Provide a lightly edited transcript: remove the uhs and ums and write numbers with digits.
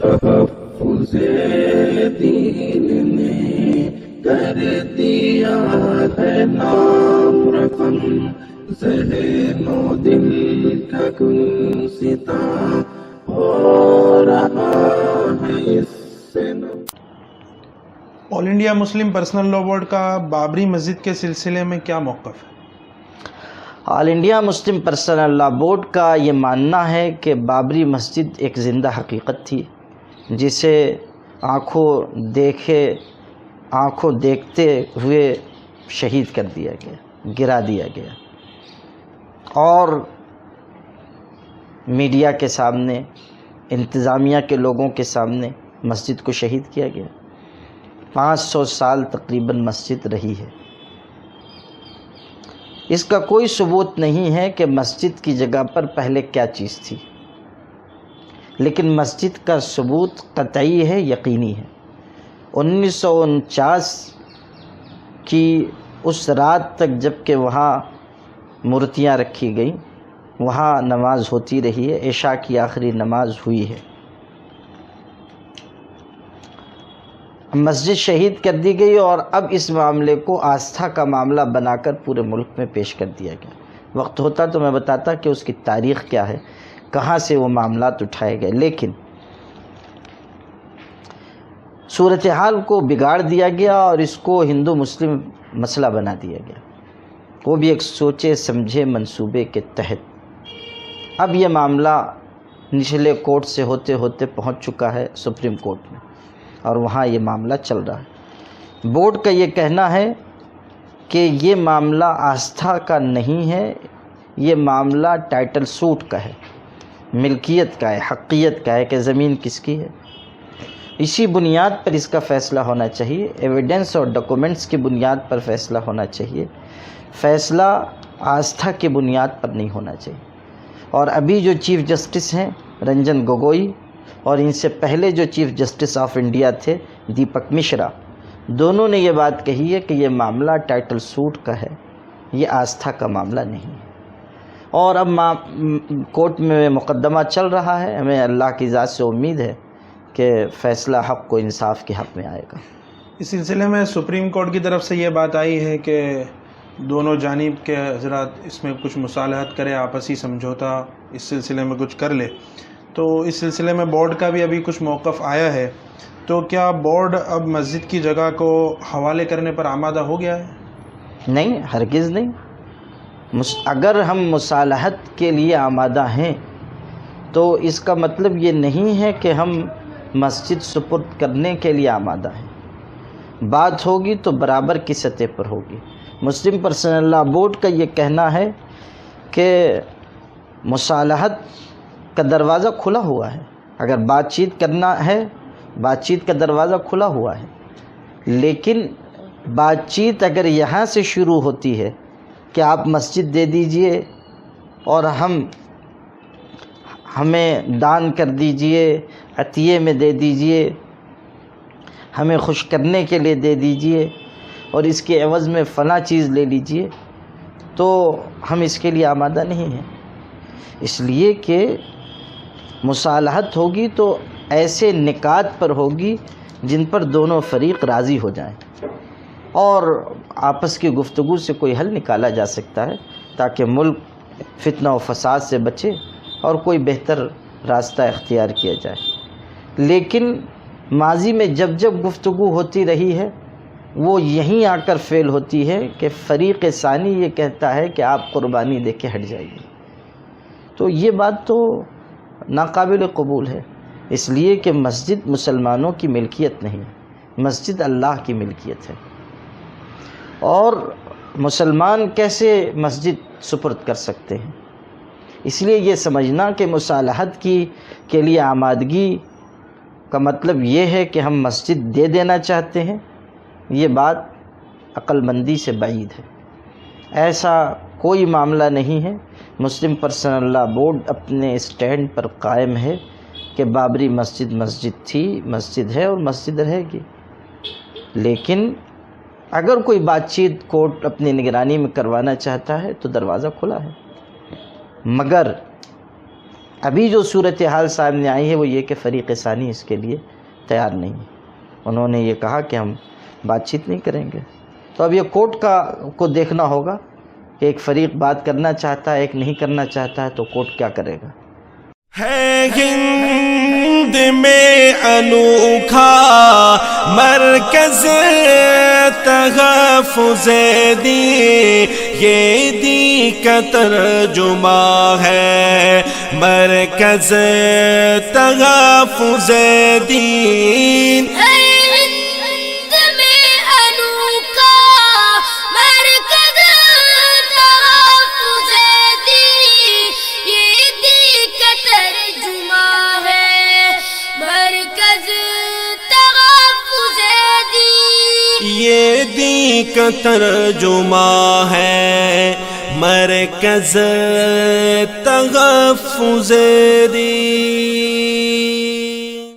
تحفظ دین نے کر دیا ہے نام رقم، ذہن و دل کا گلستاں ہو رہا ہے اس سے۔ All India Muslim Personal Law Board کا بابری مسجد کے سلسلے میں کیا موقف ہے؟ All India Muslim Personal Law Board کا یہ ماننا ہے کہ بابری مسجد ایک زندہ حقیقت تھی، جسے آنکھوں دیکھتے ہوئے شہید کر دیا گیا، گرا دیا گیا، اور میڈیا کے سامنے، انتظامیہ کے لوگوں کے سامنے مسجد کو شہید کیا گیا۔ 500 سال تقریباً مسجد رہی ہے۔ اس کا کوئی ثبوت نہیں ہے کہ مسجد کی جگہ پر پہلے کیا چیز تھی، لیکن مسجد کا ثبوت قطعی ہے، یقینی ہے۔ 1949 کی اس رات تک جب کہ وہاں مورتیاں رکھی گئیں، وہاں نماز ہوتی رہی ہے، عشاء کی آخری نماز ہوئی ہے۔ مسجد شہید کر دی گئی اور اب اس معاملے کو آستھا کا معاملہ بنا کر پورے ملک میں پیش کر دیا گیا۔ وقت ہوتا تو میں بتاتا کہ اس کی تاریخ کیا ہے، کہاں سے وہ معاملات اٹھائے گئے، لیکن صورتحال کو بگاڑ دیا گیا اور اس کو ہندو مسلم مسئلہ بنا دیا گیا، وہ بھی ایک سوچے سمجھے منصوبے کے تحت۔ اب یہ معاملہ نچلے کورٹ سے ہوتے ہوتے پہنچ چکا ہے سپریم کورٹ میں، اور وہاں یہ معاملہ چل رہا ہے۔ بورڈ کا یہ کہنا ہے کہ یہ معاملہ آستھا کا نہیں ہے، یہ معاملہ ٹائٹل سوٹ کا ہے، ملکیت کا ہے، حقیت کا ہے کہ زمین کس کی ہے۔ اسی بنیاد پر اس کا فیصلہ ہونا چاہیے، ایویڈنس اور ڈاکومنٹس کی بنیاد پر فیصلہ ہونا چاہیے، فیصلہ آستھا کی بنیاد پر نہیں ہونا چاہیے۔ اور ابھی جو چیف جسٹس ہیں رنجن گوگوئی، اور ان سے پہلے جو چیف جسٹس آف انڈیا تھے دیپک مشرا، دونوں نے یہ بات کہی ہے کہ یہ معاملہ ٹائٹل سوٹ کا ہے، یہ آستھا کا معاملہ نہیں ہے۔ اور اب کورٹ میں مقدمہ چل رہا ہے، ہمیں اللہ کی ذات سے امید ہے کہ فیصلہ حق و انصاف کے حق میں آئے گا۔ اس سلسلے میں سپریم کورٹ کی طرف سے یہ بات آئی ہے کہ دونوں جانب کے حضرات اس میں کچھ مصالحت کرے، آپسی سمجھوتا اس سلسلے میں کچھ کر لے، تو اس سلسلے میں بورڈ کا بھی ابھی کچھ موقف آیا ہے، تو کیا بورڈ اب مسجد کی جگہ کو حوالے کرنے پر آمادہ ہو گیا ہے؟ نہیں، ہرگز نہیں۔ اگر ہم مصالحت کے لیے آمادہ ہیں تو اس کا مطلب یہ نہیں ہے کہ ہم مسجد سپرد کرنے کے لیے آمادہ ہیں۔ بات ہوگی تو برابر کی سطح پر ہوگی۔ مسلم پرسنل لاء بورڈ کا یہ کہنا ہے کہ مصالحت کا دروازہ کھلا ہوا ہے، اگر بات چیت کرنا ہے، بات چیت کا دروازہ کھلا ہوا ہے، لیکن بات چیت اگر یہاں سے شروع ہوتی ہے کہ آپ مسجد دے دیجئے اور ہمیں دان کر دیجئے، عطیے میں دے دیجئے، ہمیں خوش کرنے کے لیے دے دیجئے اور اس کے عوض میں فلاں چیز لے لیجئے، تو ہم اس کے لیے آمادہ نہیں ہیں۔ اس لیے کہ مصالحت ہوگی تو ایسے نکات پر ہوگی جن پر دونوں فریق راضی ہو جائیں، اور آپس کی گفتگو سے کوئی حل نکالا جا سکتا ہے تاکہ ملک فتنہ و فساد سے بچے اور کوئی بہتر راستہ اختیار کیا جائے۔ لیکن ماضی میں جب جب گفتگو ہوتی رہی ہے، وہ یہیں آ کر فیل ہوتی ہے کہ فریق ثانی یہ کہتا ہے کہ آپ قربانی دے کے ہٹ جائیے، تو یہ بات تو ناقابل قبول ہے، اس لیے کہ مسجد مسلمانوں کی ملکیت نہیں، مسجد اللہ کی ملکیت ہے، اور مسلمان کیسے مسجد سپرد کر سکتے ہیں؟ اس لیے یہ سمجھنا کہ مصالحت کے لیے آمادگی کا مطلب یہ ہے کہ ہم مسجد دے دینا چاہتے ہیں، یہ بات عقل مندی سے بعید ہے۔ ایسا کوئی معاملہ نہیں ہے۔ مسلم پرسنل لاء بورڈ اپنے اسٹینڈ پر قائم ہے کہ بابری مسجد مسجد تھی، مسجد ہے اور مسجد رہے گی، لیکن اگر کوئی بات چیت کورٹ اپنی نگرانی میں کروانا چاہتا ہے تو دروازہ کھلا ہے، مگر ابھی جو صورتحال سامنے آئی ہے وہ یہ کہ فریق ثانی اس کے لیے تیار نہیں ہے. انہوں نے یہ کہا کہ ہم بات چیت نہیں کریں گے. تو اب یہ کورٹ کو دیکھنا ہوگا کہ ایک فریق بات کرنا چاہتا ہے، ایک نہیں کرنا چاہتا ہے، تو کورٹ کیا کرے گا. ہے ہند میں انوکھا مرکز تحفظ دی، یہ دی کا ترجمہ ہے مرکز تحفظ دین. یہ دی کا ترجمہ ہے مرکز تحفظ دین.